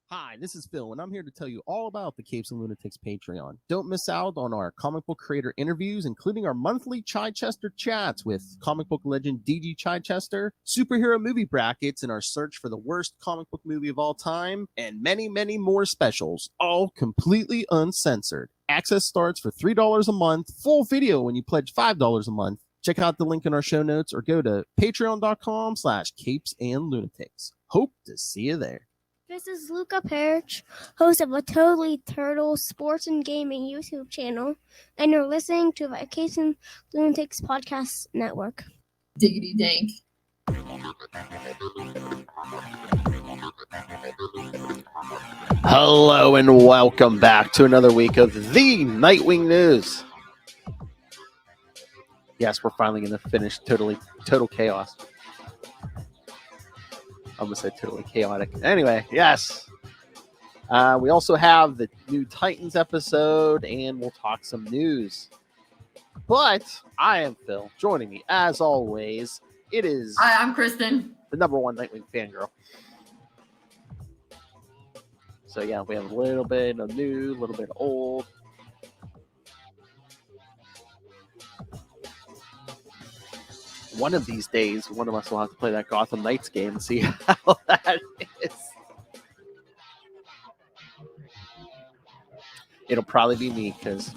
Hi, this is Phil, and I'm here to tell you all about the Capes and Lunatics Patreon. Don't miss out on our comic book creator interviews, including our monthly Chichester chats with comic book legend DG Chichester, superhero movie brackets in our search for the worst comic book movie of all time, and many, many more specials, all completely uncensored. Access starts for $3 a month, full video when you pledge $5 a month. Check out the link in our show notes or go to patreon.com/capesandlunatics. Hope to see you there. This is Luca Perich, host of a Totally Turtle sports and gaming YouTube channel, and you're listening to the Capes and Lunatics Podcast Network. Diggity dank. Hello and welcome back to another week of the Nightwing News. Yes, we're finally going to finish Total Chaos. I almost said totally chaotic. Anyway, yes. We also have the new Titans episode, and we'll talk some news. But I am Phil. Joining me, as always, it is... Hi, I'm Kristen. The number one Nightwing fangirl. So yeah, we have a little bit of new, a little bit of old. One of these days, one of us will have to play that Gotham Knights game and see how that is. It'll probably be me because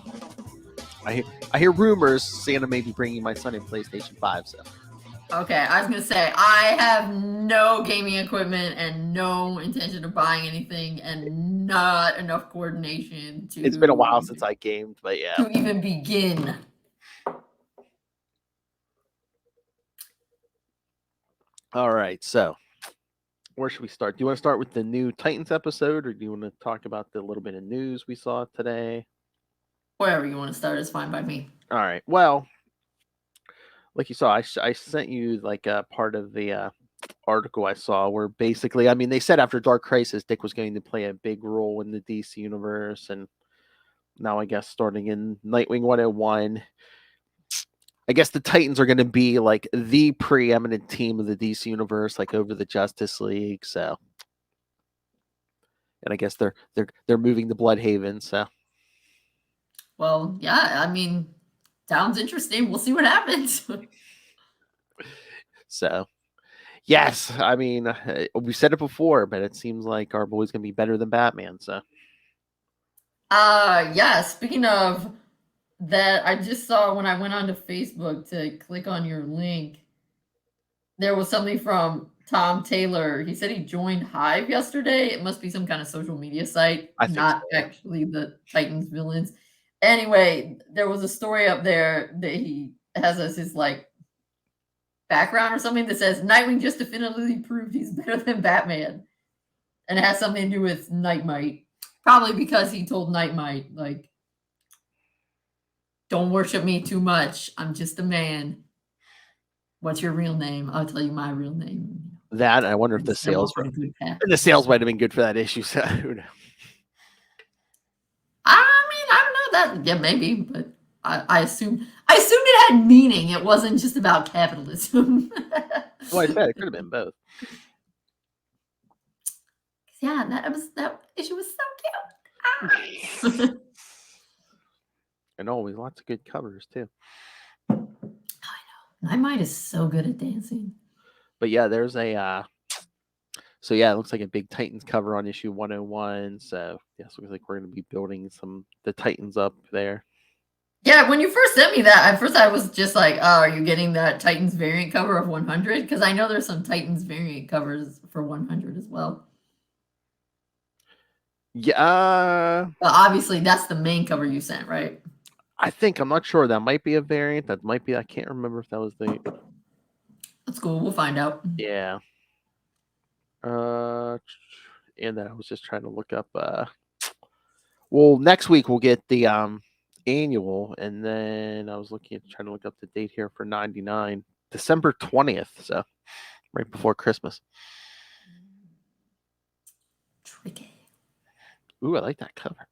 I hear rumors Santa may be bringing my son a PlayStation 5. So okay, I was gonna say I have no gaming equipment and no intention of buying anything, and not enough coordination to. It's been a while since I gamed, but yeah, to even begin. All right, so where should we start? Do you want to start with the new Titans episode, or do you want to talk about the little bit of news we saw today? Wherever you want to start is fine by me. All right. Well, like you saw, I sent you like a part of the article I saw where basically, I mean, they said after Dark Crisis, Dick was going to play a big role in the DC universe, and now I guess starting in Nightwing 101. I guess the Titans are going to be like the preeminent team of the DC universe, like over the Justice League. So, and I guess they're moving to Bloodhaven. So, well, yeah, I mean, sounds interesting. We'll see what happens. So, yes, I mean, we said it before, but it seems like our boy's going to be better than Batman. So, yeah. Speaking of that, I just saw when I went onto Facebook to click on your link, there was something from Tom Taylor. He said he joined Hive yesterday. It must be some kind of social media site, not actually the Titans villains. Anyway, there was a story up there that he has as his like background or something that says Nightwing just definitively proved he's better than Batman, and it has something to do with Nightmite. Probably because he told Nightmite, like, don't worship me too much. I'm just a man. What's your real name? I'll tell you my real name. That, I wonder if the sales might have been good for that issue. So who knows? I mean, I don't know that. Yeah, maybe, but I assumed it had meaning. It wasn't just about capitalism. Well, I said it could have been both. Yeah, that issue was so cute. And always lots of good covers too. I know. Nightmite is so good at dancing. But yeah, there's a so yeah, it looks like a big Titans cover on issue 101. So yes, looks like we're gonna be building the Titans up there. Yeah, when you first sent me that, at first I was just like, oh, are you getting that Titans variant cover of 100? Because I know there's some Titans variant covers for 100 as well. Yeah. Well, obviously, that's the main cover you sent, right? I think, I'm not sure. That might be a variant. That might be, I can't remember if that was the... That's cool. We'll find out. Yeah. And then I was just trying to look up... Well, next week we'll get the annual, and then I was trying to look up the date here for 99. December 20th, so right before Christmas. Tricky. Ooh, I like that cover.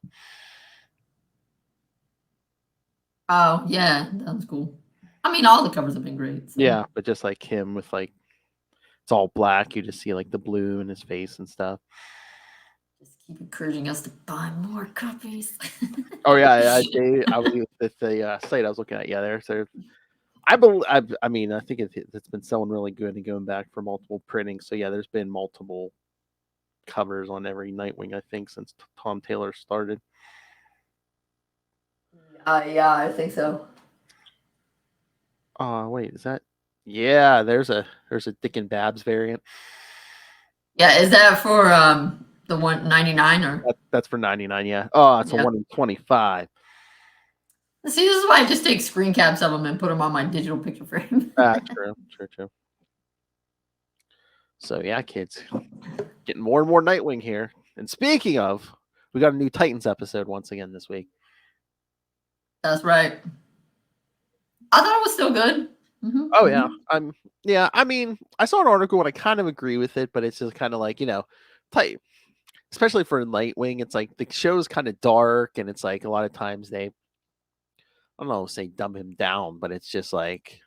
Oh, yeah, that was cool. I mean, all the covers have been great. So. Yeah, but just like him with like, it's all black. You just see like the blue in his face and stuff. Just Keep encouraging us to buy more copies. Oh yeah, I was at the site I was looking at. Yeah, there's. I mean, I think it's been selling really good and going back for multiple printings. So yeah, there's been multiple covers on every Nightwing, I think, since Tom Taylor started. Yeah, I think so. Wait, is that? Yeah, there's a Dick and Babs variant. Yeah, is that for the 199 or? That's for 99. Yeah. Oh, it's a Yeah. 1 in 25. See, this is why I just take screen caps of them and put them on my digital picture frame. True. So yeah, kids, getting more and more Nightwing here. And speaking of, we got a new Titans episode once again this week. That's right. I thought it was still good. Mm-hmm. Oh yeah, I mean, I saw an article and I kind of agree with it, but it's just kind of like, tight, especially for Nightwing. It's like the show's kind of dark, and it's like a lot of times I don't know, say dumb him down, but it's just like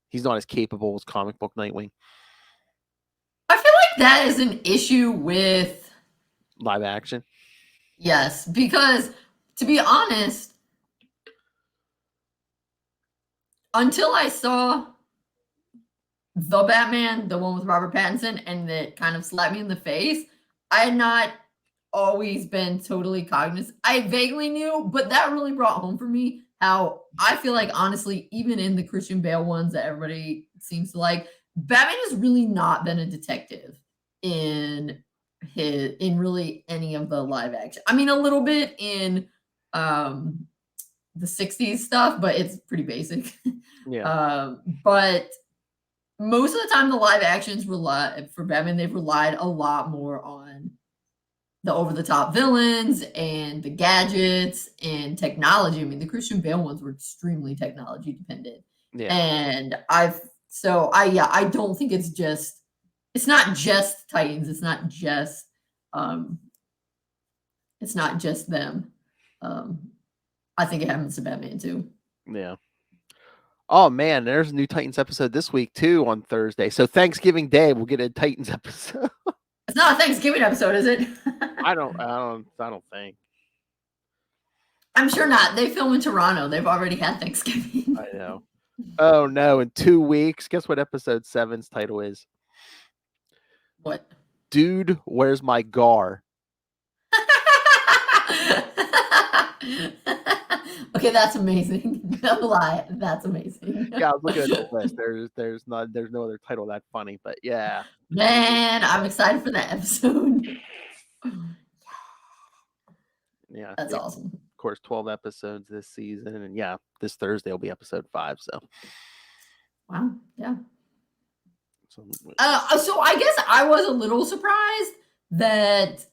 he's not as capable as comic book Nightwing. I feel like that is an issue with Live action. Yes, because to be honest, until I saw the Batman, the one with Robert Pattinson, and it kind of slapped me in the face, I had not always been totally cognizant. I vaguely knew, but that really brought home for me how I feel like, honestly, even in the Christian Bale ones that everybody seems to like, Batman has really not been a detective in really any of the live action. I mean, a little bit in the 60s stuff, but it's pretty basic. Yeah. But most of the time, the live actions for Batman, they've relied a lot more on the over-the-top villains and the gadgets and technology. I mean, the Christian Bale ones were extremely technology dependent. Yeah. And I don't think it's not just Titans. It's not just them. I think it happens to Batman too. Yeah. Oh man, there's a new Titans episode this week too on Thursday. So Thanksgiving Day we'll get a Titans episode. It's not a Thanksgiving episode, is it? I don't think. I'm sure not. They film in Toronto. They've already had Thanksgiving. I know. Oh no, in 2 weeks. Guess what episode 7's title is? What? Dude, where's my gar? Okay, that's amazing. No lie, that's amazing. Yeah, I was looking at the list. There's no other title that funny, but yeah. Man, I'm excited for that episode. Yeah. That's awesome. Of course, 12 episodes this season, and yeah, this Thursday will be episode 5. So. Wow. Yeah. So I guess I was a little surprised that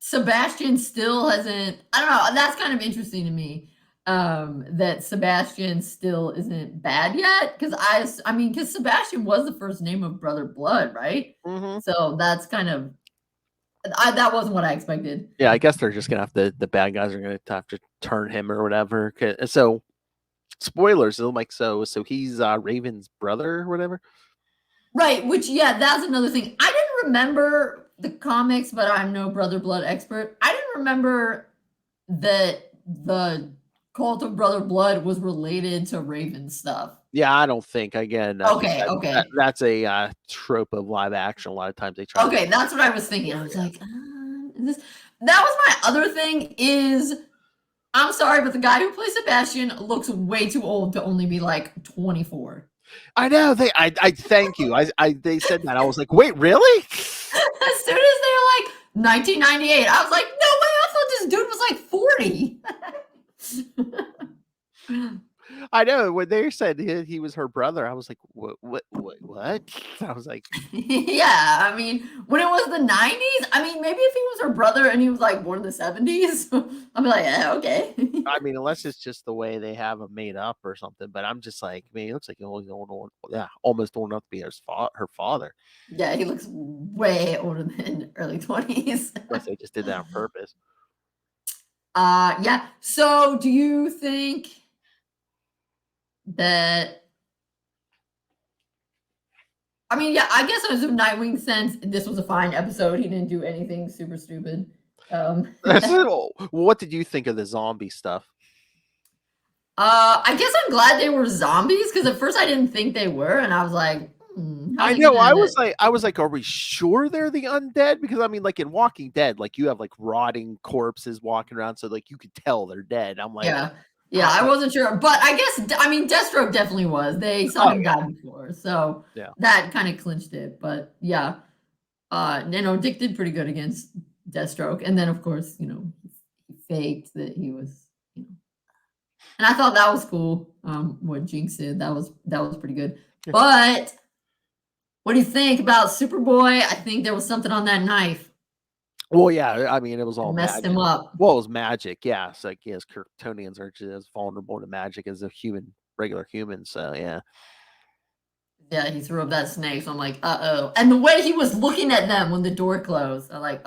Sebastian still hasn't. I don't know. That's kind of interesting to me. That Sebastian still isn't bad yet, because Sebastian was the first name of Brother Blood, right? Mm-hmm. So that's kind of that wasn't what I expected. Yeah, I guess they're just gonna have the bad guys are gonna have to turn him or whatever. So, spoilers. So he's Raven's brother or whatever. Right. Which that's another thing. I didn't remember the comics, but I'm no Brother Blood expert. I didn't remember that the Cult of Brother Blood was related to Raven stuff. Yeah, I don't think. Again, okay. That's a trope of live action. A lot of times they try. Okay, that's what I was thinking. I was like, that was my other thing. I'm sorry, but the guy who plays Sebastian looks way too old to only be like 24. I know. I thank you. They said that. I was like, wait, really? As soon as they were like 1998, I was like, no way! I thought this dude was like 40. I know when they said he was her brother, I was like, what? I was like, yeah. I mean, when it was the 90s, I mean, maybe if he was her brother and he was like born in the 70s, I'd be like, yeah, okay. I mean, unless it's just the way they have him made up or something. But I'm just like, man, he looks like he's almost old enough to be her father. Yeah, he looks way older than early 20s. Unless they just did that on purpose. Yeah. So, do you think that I mean, yeah, I guess it was in Nightwing's sense. This was a fine episode. He didn't do anything super stupid. What did you think of the zombie stuff? I guess I'm glad they were zombies because at first I didn't think they were, and I was like, I know. I was like, are we sure they're the undead? Because I mean, like in Walking Dead, like you have like rotting corpses walking around, so like you could tell they're dead. I'm like, yeah, I wasn't sure, but I guess I mean Deathstroke definitely was. They saw him die before, so that kind of clinched it. But yeah, Dick did pretty good against Deathstroke, and then of course, he faked that he was, and I thought that was cool. What Jinx did, that was pretty good. But what do you think about Superboy? I think there was something on that knife. Well, yeah, I mean, it was all messed magic. him up. Well, it was magic, yeah. So, like, yes, Kryptonians aren't just as vulnerable to magic as a regular human. So, yeah. Yeah, he threw up that snake. So I'm like, uh-oh. And the way he was looking at them when the door closed, I'm like,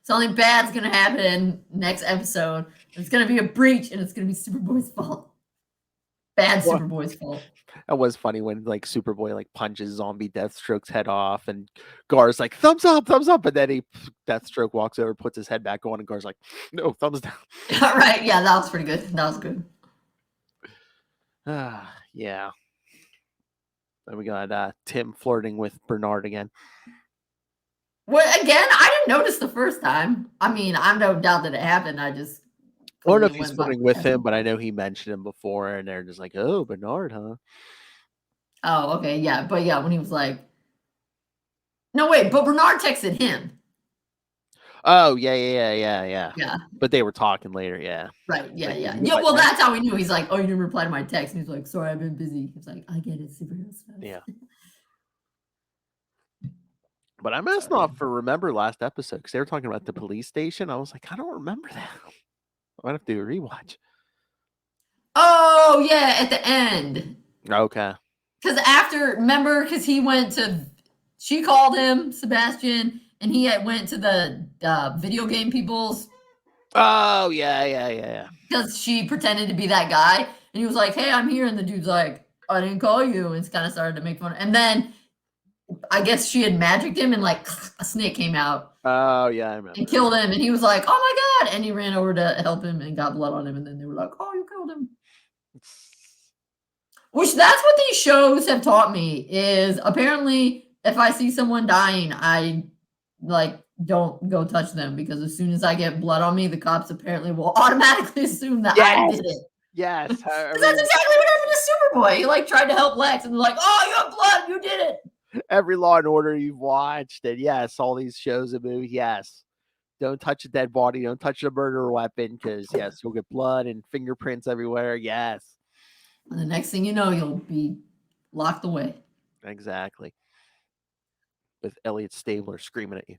something bad's gonna happen next episode. It's gonna be a breach, and it's gonna be Superboy's fault. Superboy's fault. That was funny when like Superboy like punches zombie Deathstroke's head off, and Gar's like thumbs up, and then Deathstroke walks over, puts his head back on, and Gar's like, no, thumbs down. Right? Yeah, that was pretty good. That was good. Yeah. Then we got Tim flirting with Bernard again. Well, again, I didn't notice the first time. I mean, I'm no doubt that it happened. I just I don't know if he's flirting with him, but I know he mentioned him before, and they're just like, oh, Bernard, huh? Oh, okay, yeah. But yeah, when he was like, no, wait, but Bernard texted him. Oh, yeah. Yeah. But they were talking later, yeah. Right, yeah. Yeah, well, that's how we knew. He's like, oh, you didn't reply to my text. And he's like, sorry, I've been busy. He's like, I get it, superhero stuff. Yeah. But I must not remember last episode, because they were talking about the police station. I was like, I don't remember that. I might have to do a rewatch. Oh, yeah, at the end. Okay. Because remember, because she called him, Sebastian, and he went to the video game people's. Oh, yeah. Because she pretended to be that guy, and he was like, hey, I'm here, and the dude's like, I didn't call you, and it's kind of started to make fun. And then I guess she had magicked him, and like a snake came out. Oh, yeah, I remember. And killed him, and he was like, oh my God, and he ran over to help him and got blood on him, and then they were like, oh, you killed him. Which that's what these shows have taught me is apparently if I see someone dying, I like don't go touch them because as soon as I get blood on me, the cops apparently will automatically assume that I did it. Yes. That's exactly what happened to Superboy. He like tried to help Lex and they're like, oh, you have blood, you did it. Every Law and Order you've watched, and yes, all these shows and movies, yes. Don't touch a dead body, don't touch a murder weapon, because yes, you'll get blood and fingerprints everywhere. Yes. And the next thing you know, you'll be locked away. Exactly. With Elliot Stabler screaming at you.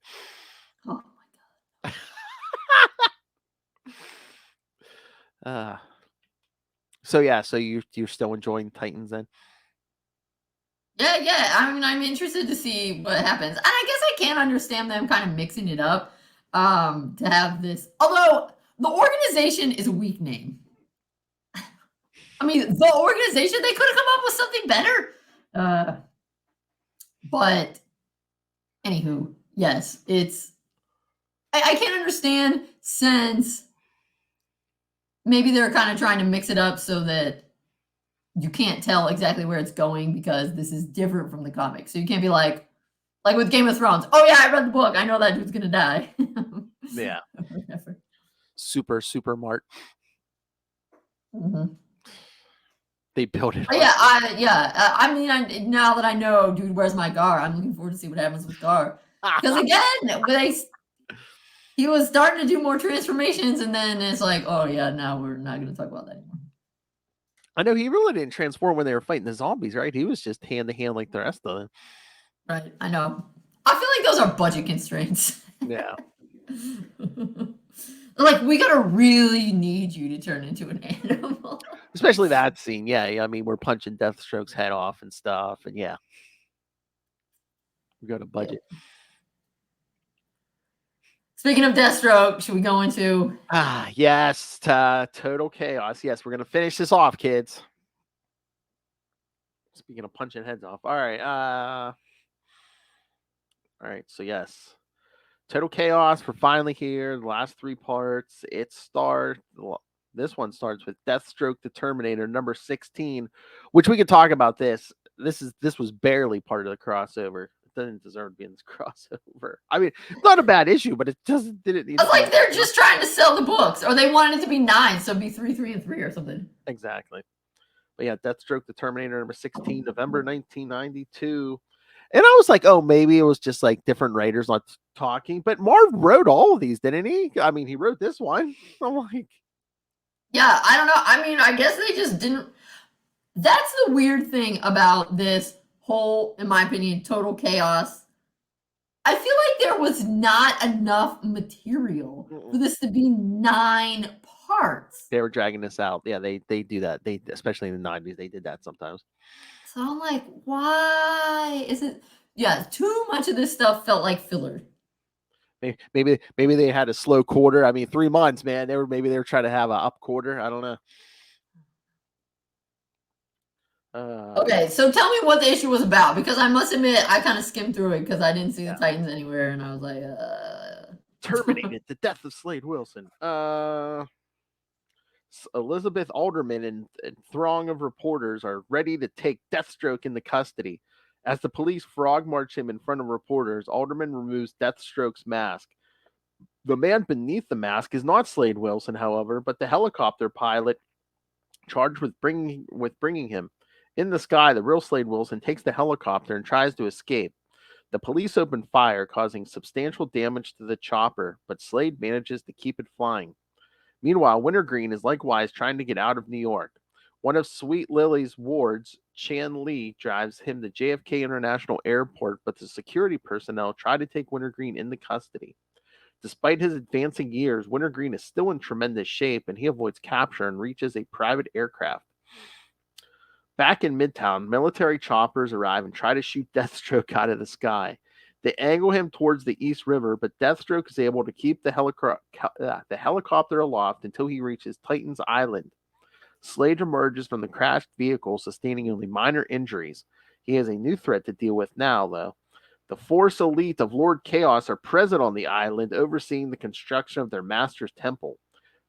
Oh my God. So yeah, so you're still enjoying Titans then? Yeah. I mean, I'm interested to see what happens. And I guess I can understand them kind of mixing it up to have this. Although the organization is a weak name. I mean, the organization, they could have come up with something better. But anywho, yes, it's I can't understand since maybe they're kind of trying to mix it up so that you can't tell exactly where it's going because this is different from the comics. So you can't be like with Game of Thrones. Oh yeah, I read the book. I know that dude's gonna die. Yeah. Super Mart. Mm-hmm. They built it. Yeah, I mean, now that I know, dude, where's my Gar? I'm looking forward to see what happens with Gar. Because again, he was starting to do more transformations, and then it's like, oh yeah, now we're not going to talk about that anymore. I know he really didn't transform when they were fighting the zombies, right? He was just hand to hand like the rest of them. Right, I know. I feel like those are budget constraints. Yeah. Like, we gotta really need you to turn into an animal. Especially that scene, yeah. I mean, we're punching Deathstroke's head off and stuff, and yeah. We got a budget. Yeah. Speaking of Deathstroke, should we go into... yes, total chaos. Yes, we're going to finish this off, kids. Speaking of punching heads off. All right. All right, so yes. Total Chaos, we're finally here. The last 3 parts. This one starts with Deathstroke the Terminator, number 16, which we could talk about this. This was barely part of the crossover. It doesn't deserve to be in this crossover. I mean, it's not a bad issue, but it didn't need It's to be. like they're just trying to sell the books, or they wanted it to be 9, so it'd be 3, 3, and 3 or something. Exactly. But yeah, Deathstroke the Terminator, number 16, November 1992. And I was like, oh, maybe it was just like different writers not talking. But Marv wrote all of these, didn't he? I mean, he wrote this one. I'm like, yeah, I don't know. I mean, I guess they just didn't. That's the weird thing about this whole, in my opinion, Total Chaos. I feel like there was not enough material for this to be 9 parts. They were dragging this out. Yeah, they do that. They, especially in the 90s, they did that sometimes. So I'm like, why is it? Yeah, too much of this stuff felt like filler. Maybe they had a slow quarter. I mean, 3 months, man. Maybe they were trying to have an up quarter. I don't know. Okay, so tell me what the issue was about, because I must admit I kind of skimmed through it because I didn't see the Titans anywhere, and I was like, Terminated, the death of Slade Wilson. Elizabeth Alderman and throng of reporters are ready to take Deathstroke into custody. As the police frog march him in front of reporters, Alderman removes Deathstroke's mask. The man beneath the mask is not Slade Wilson, however, but the helicopter pilot charged with bringing him. In the sky, the real Slade Wilson takes the helicopter and tries to escape. The police open fire, causing substantial damage to the chopper, but Slade manages to keep it flying. Meanwhile, Wintergreen is likewise trying to get out of New York. One of Sweet Lily's wards, Chan Lee, drives him to JFK International Airport, but the security personnel try to take Wintergreen into custody. Despite his advancing years, Wintergreen is still in tremendous shape, and he avoids capture and reaches a private aircraft. Back in Midtown, military choppers arrive and try to shoot Deathstroke out of the sky. They angle him towards the East River, but Deathstroke is able to keep the helicopter aloft until he reaches Titan's Island. Slade emerges from the crashed vehicle, sustaining only minor injuries. He has a new threat to deal with now, though. The Force elite of Lord Chaos are present on the island, overseeing the construction of their master's temple.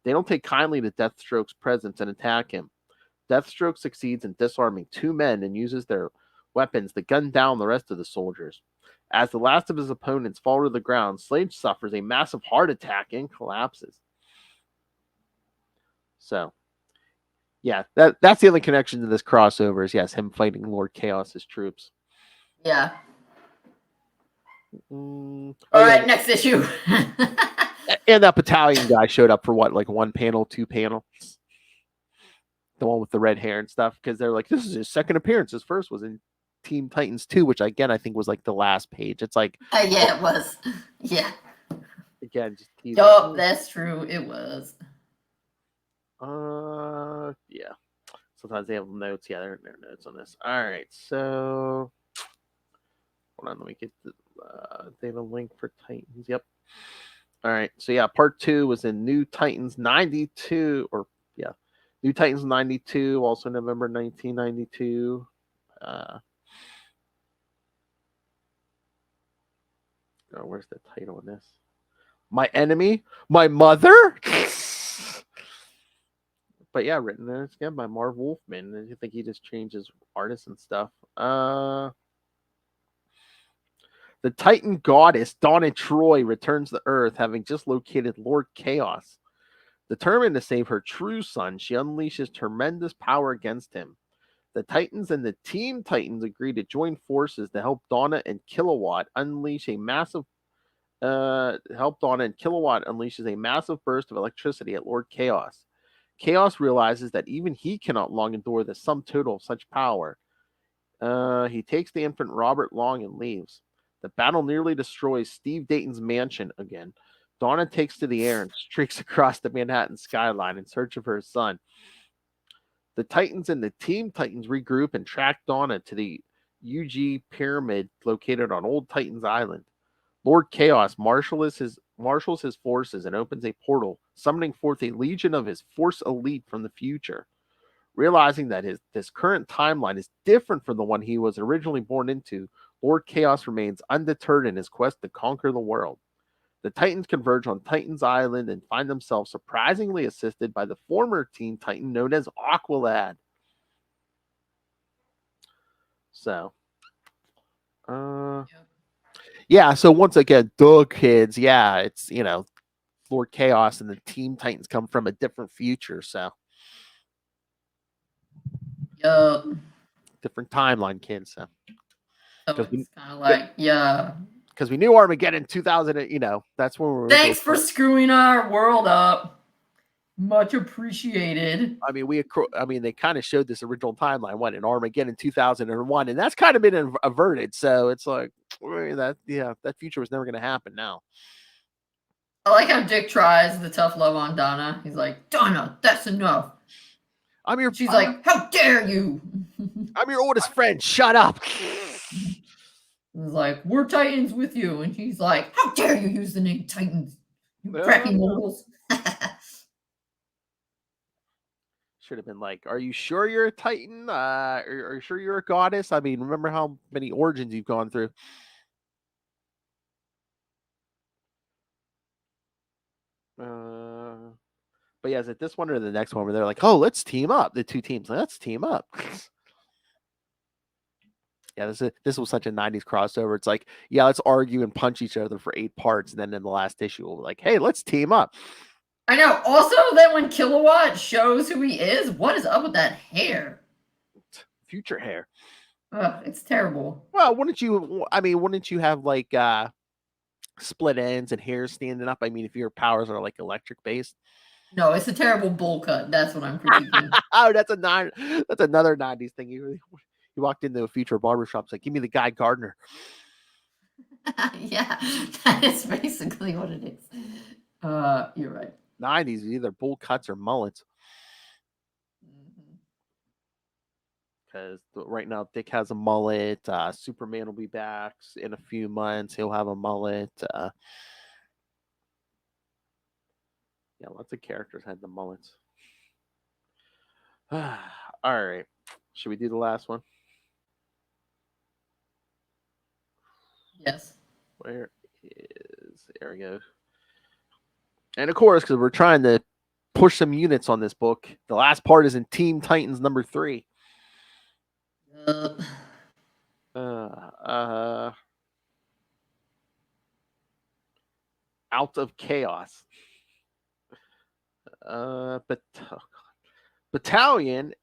They don't take kindly to Deathstroke's presence and attack him. Deathstroke succeeds in disarming 2 men and uses their weapons to gun down the rest of the soldiers. As the last of his opponents fall to the ground, Slade suffers a massive heart attack and collapses. So, yeah, that's the only connection to this crossover is, yes, him fighting Lord Chaos's troops. yeah. All right, next issue. And that battalion guy showed up for what, like 1 panel, 2 panels? The one with the red hair and stuff, because they're like, this is his second appearance. His first was in Teen Titans 2, which again I think was like the last page. It's like, yeah, it was. Yeah. Again, just teasing. Yup, that's true. It was. Yeah. Sometimes they have notes. Yeah, there are notes on this. All right, so hold on. Let me get the. They have a link for Titans. Yep. All right, so yeah, part 2 was in New Titans 92, or yeah, New Titans 92, also November 1992. Where's the title in this? My Enemy, My Mother? But yeah, written there again by Marv Wolfman. I think he just changed his artists and stuff. The Titan goddess, Donna Troy, returns to Earth, having just located Lord Chaos. Determined to save her true son, she unleashes tremendous power against him. The Titans and the Team Titans agree to join forces to help Donna and Kilowatt unleash a massive unleashes a massive burst of electricity at Lord Chaos. Chaos realizes that even he cannot long endure the sum total of such power. He takes the infant Robert Long and leaves. The battle nearly destroys Steve Dayton's mansion again. Donna takes to the air and streaks across the Manhattan skyline in search of her son. The Titans and the Team Titans regroup and track Donna to the UG Pyramid located on Old Titans Island. Lord Chaos marshals his forces and opens a portal, summoning forth a legion of his Force elite from the future. Realizing that this current timeline is different from the one he was originally born into, Lord Chaos remains undeterred in his quest to conquer the world. The Titans converge on Titan's Island and find themselves surprisingly assisted by the former Teen Titan known as Aqualad. So, yeah, so once again, kids, yeah, it's, Lord Chaos and the Teen Titans come from a different future, so. Different timeline, kids, so. So it's kind of like, yeah. Because we knew Armageddon 2000, that's when we were. Thanks for screwing our world up. Much appreciated. I mean, they kind of showed this original timeline, in Armageddon 2001, and that's kind of been averted. So it's like that future was never going to happen now. I like how Dick tries the tough love on Donna. He's like, Donna, that's enough. She's like, how dare you? I'm your oldest friend. Shut up. He's like, we're Titans with you. And he's like, how dare you use the name Titans? You crappy moles. Should have been like, are you sure you're a Titan? Are you sure you're a goddess? I mean, remember how many origins you've gone through. But yeah, is it this one or the next one where they're like, oh, let's team up? The two teams, let's team up. Yeah, this was such a 90s crossover. It's like, yeah, let's argue and punch each other for 8 parts. And then in the last issue, we'll be like, hey, let's team up. I know. Also, that when Kilowatt shows who he is, what is up with that hair? Future hair. It's terrible. Well, wouldn't you have like split ends and hair standing up? I mean, if your powers are like electric based. No, it's a terrible bowl cut. That's what I'm critiquing. Oh, that's another 90s thing. You walked into a future barbershop, it's like, give me the Guy Gardner. Yeah, that is basically what it is. You're right. 90s, either bowl cuts or mullets. Because right now Dick has a mullet. Superman will be back in a few months. He'll have a mullet. Yeah, lots of characters had the mullets. All right. Should we do the last one? Yes. There we go. And of course, because we're trying to push some units on this book, the last part is in Teen Titans number 3. Out of Chaos. Battalion,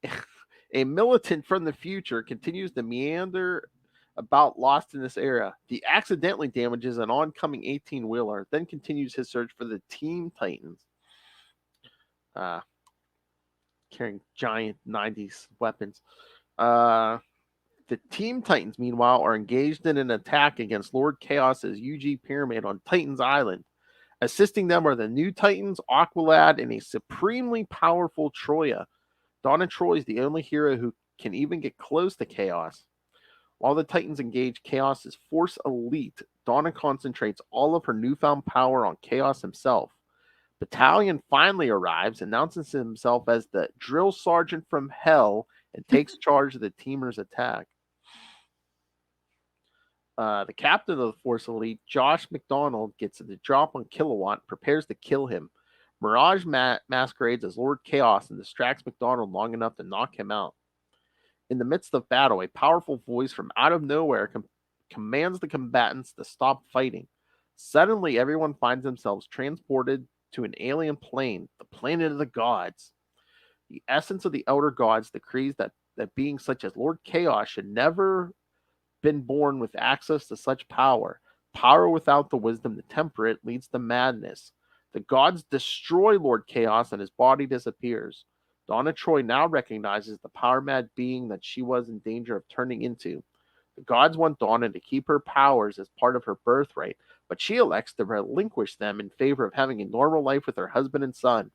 a militant from the future, continues to meander about lost in this era. He accidentally damages an oncoming 18-wheeler, then continues his search for the Teen Titans. Carrying giant 90s weapons. The Teen Titans, meanwhile, are engaged in an attack against Lord Chaos's UG Pyramid on Titan's Island. Assisting them are the new Titans, Aqualad, and a supremely powerful Troya. Donna Troy is the only hero who can even get close to Chaos. While the Titans engage Chaos's Force Elite, Donna concentrates all of her newfound power on Chaos himself. Battalion finally arrives, announces himself as the drill sergeant from hell, and takes charge of the teamers' attack. The captain of the Force Elite, Josh McDonald, gets the drop on Kilowatt, prepares to kill him. Mirage masquerades as Lord Chaos and distracts McDonald long enough to knock him out. In the midst of battle, a powerful voice from out of nowhere commands the combatants to stop fighting. Suddenly, everyone finds themselves transported to an alien plane, the planet of the gods. The essence of the Elder Gods decrees that beings such as Lord Chaos should never been born with access to such power. Power without the wisdom to temper it leads to madness. The gods destroy Lord Chaos and his body disappears. Donna Troy now recognizes the power-mad being that she was in danger of turning into. The gods want Donna to keep her powers as part of her birthright, but she elects to relinquish them in favor of having a normal life with her husband and son.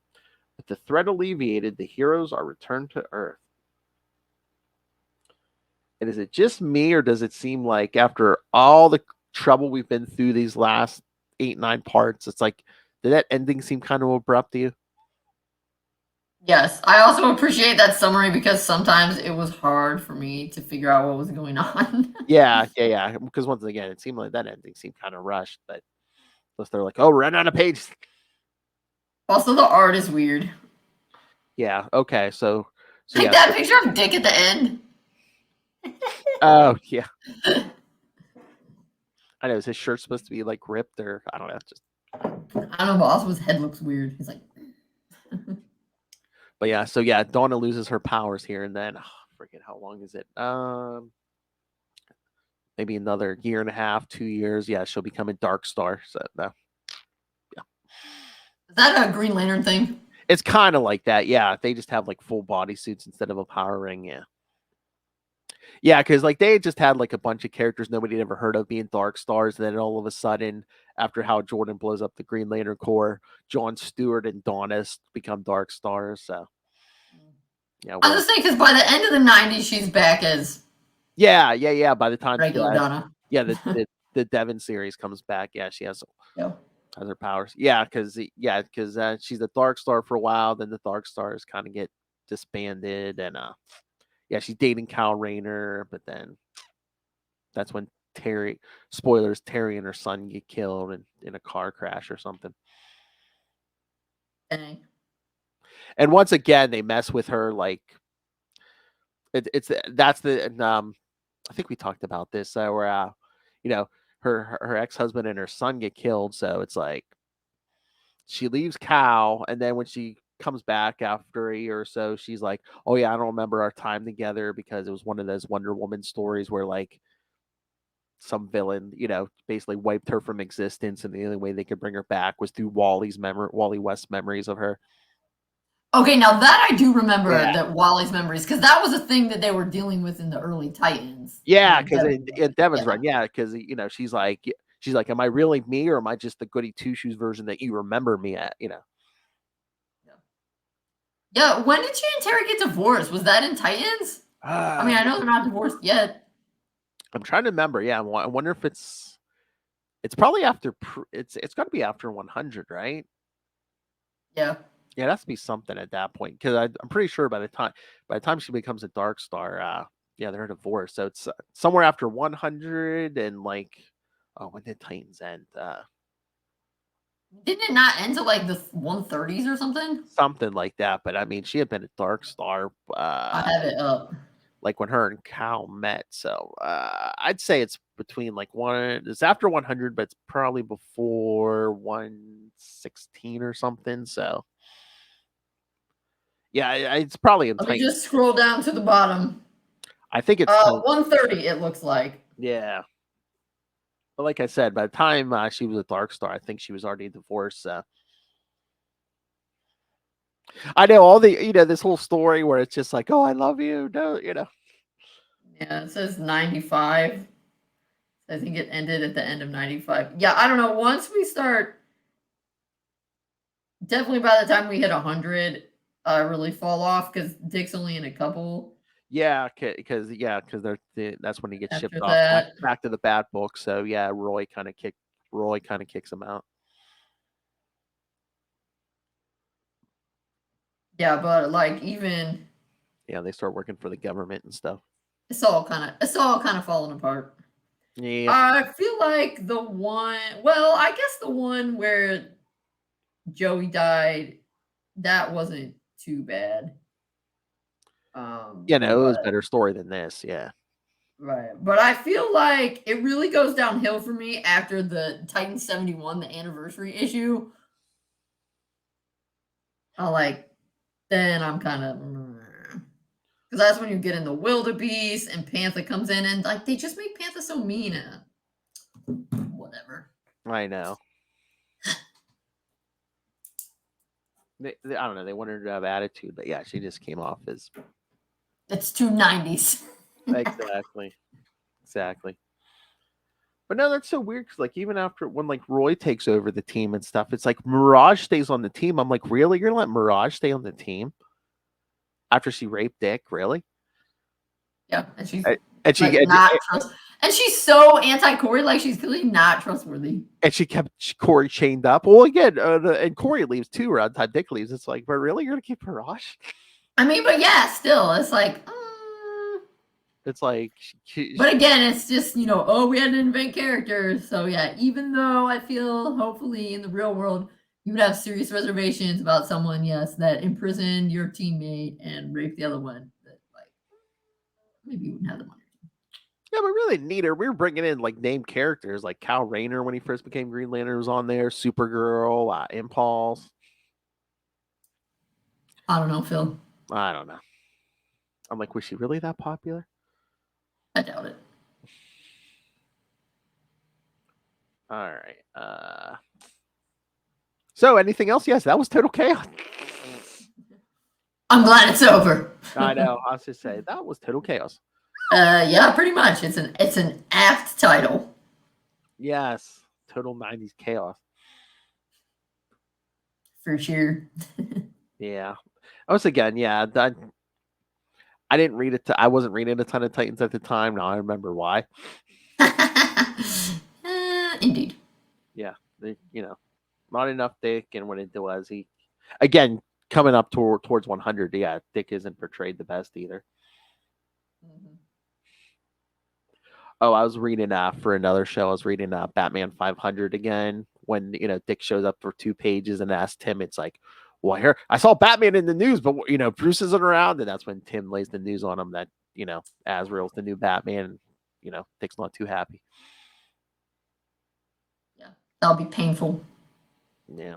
With the threat alleviated, the heroes are returned to Earth. And is it just me, or does it seem like after all the trouble we've been through these last 8-9 parts, it's like, did that ending seem kind of abrupt to you? Yes, I also appreciate that summary because sometimes it was hard for me to figure out what was going on. Yeah. Because once again, it seemed like that ending seemed kind of rushed, but unless they're like, oh, run out of pages. Also, the art is weird. Yeah. Okay. So Like yeah. that picture of Dick at the end. Oh yeah. I know. Is his shirt supposed to be like ripped or I don't know? Just. I don't know, but also his head looks weird. He's like. But yeah. So yeah, Donna loses her powers here, and then forget how long is it? Maybe another year and a half, 2 years. Yeah, she'll become a Dark Star. So yeah. Is that a Green Lantern thing? It's kind of like that. Yeah, they just have like full body suits instead of a power ring. Yeah. Yeah, because like they just had like a bunch of characters nobody had ever heard of being Dark Stars, and then all of a sudden, after Hal Jordan blows up the Green Lantern Corps, John Stewart and Donna become Dark Stars. So yeah, I was saying because by the end of the '90s, she's back as yeah. By the time regular Donna. yeah, the Devon series comes back. Yeah, she has Yeah. her powers. Yeah, because she's a Dark Star for a while. Then the Dark Stars kind of get disbanded, and yeah, she's dating Kyle Rayner, but then that's when Terry and her son get killed in a car crash or something. Dang. And once again, they mess with her like that's the I think we talked about this where her ex-husband and her son get killed, so it's like she leaves Cal, and then when she comes back after a year or so, she's like, oh yeah, I don't remember our time together because it was one of those Wonder Woman stories where like some villain, basically wiped her from existence, and the only way they could bring her back was through Wally West's memories of her. Okay, now that I do remember Yeah. that Wally's memories, because that was a thing that they were dealing with in the early Titans. Yeah, because in Devon's run, yeah, because she's like, am I really me, or am I just the goody two shoes version that you remember me at? Yeah, when did she and Terry get divorced? Was that in Titans? I mean, I know they're not divorced yet. I'm trying to remember. Yeah, I wonder if it's probably after. It's got to be after 100, right? Yeah. Yeah, it has to be something at that point because I'm pretty sure by the time she becomes a Dark Star, yeah, they're divorced. So it's somewhere after 100 and like, oh, when did Titans end? Didn't it not end to like the 130s or something? Something like that. But I mean, she had been a Dark Star. I have it up. Like when her and Cal met. So I'd say it's between like it's after 100, but it's probably before 116 or something. So yeah, it's probably in. Let me just scroll down to the bottom. I think it's 130. It looks like. Yeah, but like I said, by the time she was a Dark Star, I think she was already divorced. I know all the this whole story where it's just like, oh, I love you, no, Yeah, it says 95. I think it ended at the end of 95. Yeah, I don't know. Once we start, definitely by the time we hit 100, really fall off because Dick's only in a couple. Yeah, because that's when he gets shipped off back to the Bat Book. So yeah, Roy kind of kicks him out. Yeah, but like even they start working for the government and stuff. It's all kind of falling apart. Yeah, I feel like the one where Joey died, that wasn't too bad. it was a better story than this. Yeah. Right. But I feel like it really goes downhill for me after the Titan 71, the anniversary issue. Then I'm kind of, because that's when you get in the wildebeest and Panther comes in and like they just make Panther so mean. Whatever. I know. I don't know. They wanted her to have attitude, but yeah, she just came off as. It's 290s. Exactly. But no, that's so weird because like even after when like Roy takes over the team and stuff, it's like Mirage stays on the team. I'm like, really? You're gonna let Mirage stay on the team after she raped Dick? Really? Yeah, and she's And she's so anti-Corey, like she's clearly not trustworthy. And she kept Corey chained up. Well, again, and Corey leaves too around time Dick leaves. It's like, but really, you're gonna keep Perich? I mean, but yeah, still, it's like. It's like, but again, it's just, oh, we had to invent characters. So yeah, even though I feel hopefully in the real world you would have serious reservations about someone, yes, that imprisoned your teammate and raped the other one, that like maybe you wouldn't have them on your team. Yeah, but really neater. We were bringing in like named characters, like Kyle Rayner when he first became Green Lantern was on there. Supergirl, Impulse. I don't know, Phil. I don't know. I'm like, was she really that popular? I doubt it. All right. So anything else? Yes, that was total chaos. I'm glad it's over. I know. I was just saying that was total chaos. Yeah, pretty much. It's an apt title. Yes, total 90s chaos. For sure. Yeah. I was again, yeah. I didn't read it. I wasn't reading a ton of Titans at the time. Now I remember why. Indeed. Yeah, not enough Dick, and when it was, he again coming up towards 100. Yeah, Dick isn't portrayed the best either. Mm-hmm. Oh, I was reading for another show. I was reading Batman 500 again. When Dick shows up for 2 pages and asks Tim, it's like, well, I saw Batman in the news, but Bruce isn't around, and that's when Tim lays the news on him that Azrael's the new Batman. Dick's not too happy. Yeah, that'll be painful. Yeah.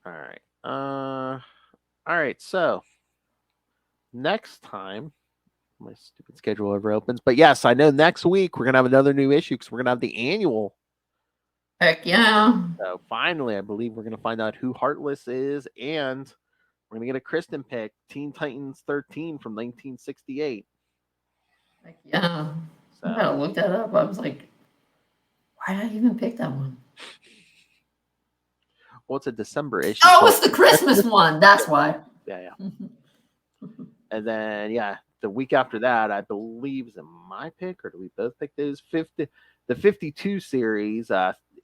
All right. All right. So next time, my stupid schedule ever opens, but yes, I know next week we're gonna have another new issue because we're gonna have the annual. Heck yeah. So finally, I believe we're going to find out who Heartless is, and we're going to get a Kristen pick, Teen Titans 13 from 1968. Heck yeah. So, I gotta look that up. I was like, why did I even pick that one? Well, it's a December issue. Oh, it's the Christmas one. That's why. Yeah. And then, the week after that, I believe, is it my pick, or do we both pick those? The 52 series,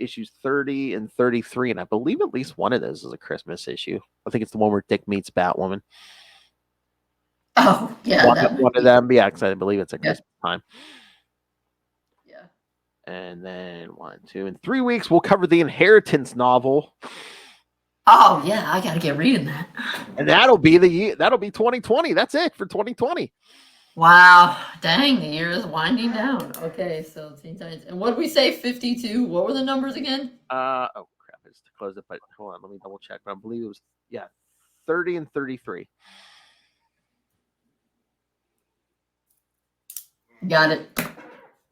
issues 30 and 33, and I believe at least one of those is a Christmas issue. I think it's the one where Dick meets Batwoman. Oh, yeah. One of them, yeah, because I believe it's a Christmas time. Yeah. And then 1, 2, and 3 weeks, we'll cover the Inheritance novel. Oh, yeah, I got to get reading that. And that'll be 2020. That's it for 2020. Wow. Dang, the year is winding down. Okay, so Teen Titans. And what did we say, 52? What were the numbers again? Oh, crap. I just closed it, but hold on. Let me double check. But I believe it was, 30 and 33. Got it.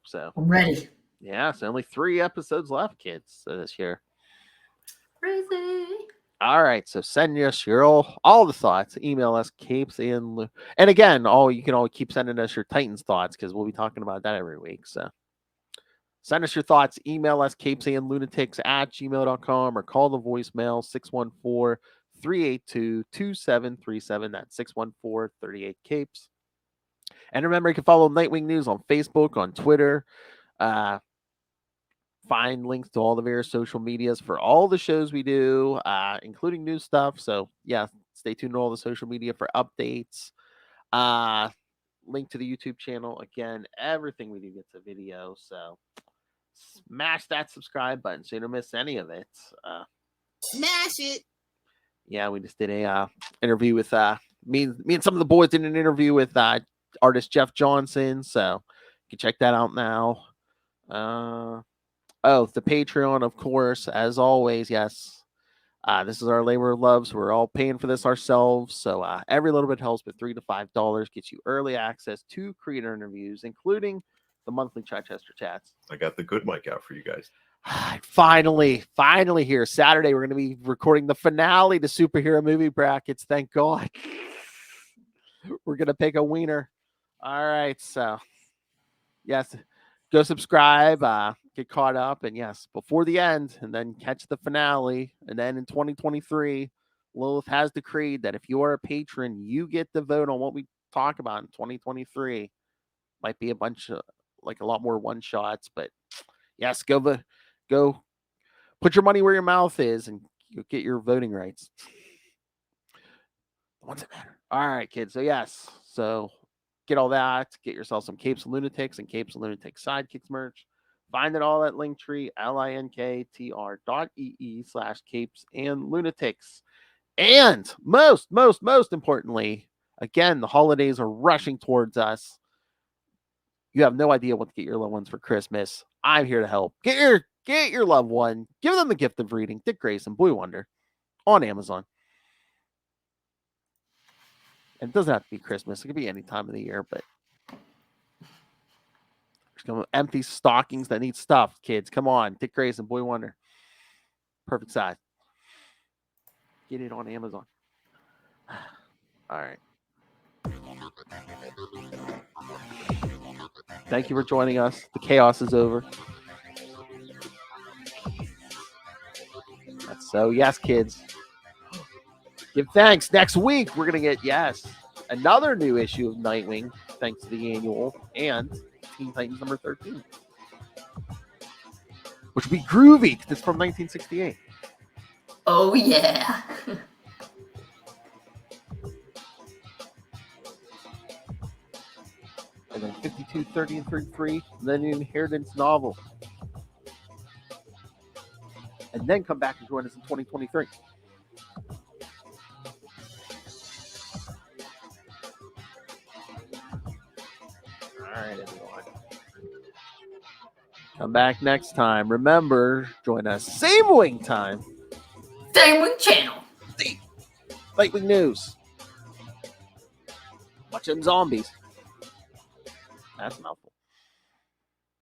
So I'm ready. Yeah, so only 3 episodes left, kids, this year. Crazy. All right, so send us your all the thoughts. Email us and again, you can always keep sending us your Titans thoughts because we'll be talking about that every week. So send us your thoughts. Email us CapesandLunatics@gmail.com or call the voicemail 614-382-2737. That's 614-38-CAPES. And remember, you can follow Nightwing News on Facebook, on Twitter. Find links to all the various social medias for all the shows we do, including new stuff. So, stay tuned to all the social media for updates. Link to the YouTube channel. Again, everything we do gets a video. So, smash that subscribe button so you don't miss any of it. Smash it. Yeah, we just did a interview with me and some of the boys did an interview with artist Jeff Johnson. So, you can check that out now. The Patreon, of course, as always. Yes. This is our labor of love, so we're all paying for this ourselves. So every little bit helps, but $3 to $5 gets you early access to creator interviews, including the monthly Chichester chats. I got the good mic out for you guys. Finally here. Saturday, we're going to be recording the finale to superhero movie brackets. Thank God. We're going to pick a wiener. All right. So, yes. Go subscribe, get caught up, and yes, before the end, and then catch the finale. And then in 2023, Lilith has decreed that if you are a patron, you get to vote on what we talk about in 2023. Might be a bunch of a lot more one shots, but yes, go put your money where your mouth is and you'll get your voting rights. The ones that matter. All right, kids. So yes, so get all that. Get yourself some Capes and Lunatics and Capes and Lunatics Sidekicks merch. Find it all at Linktree, linktr.ee/Capes and Lunatics. And most importantly, again, the holidays are rushing towards us. You have no idea what to get your loved ones for Christmas. I'm here to help. Get your loved one. Give them the gift of reading. Dick Grayson, Boy Wonder, on Amazon. And it doesn't have to be Christmas. It could be any time of the year, but there's some empty stockings that need stuff, kids. Come on. Dick Grayson, Boy Wonder. Perfect size. Get it on Amazon. All right. Thank you for joining us. The chaos is over. So, yes, kids. Give thanks. Next week, we're going to get, another new issue of Nightwing, thanks to the annual, and Teen Titans number 13. Which will be groovy, because it's from 1968. Oh, yeah. And then 52, 30, and 33, and then an Inheritance novel. And then come back and join us in 2023. All right, everyone. Come back next time. Remember, join us same wing time. Same wing channel. Nightwing News. Watch them zombies. That's enough.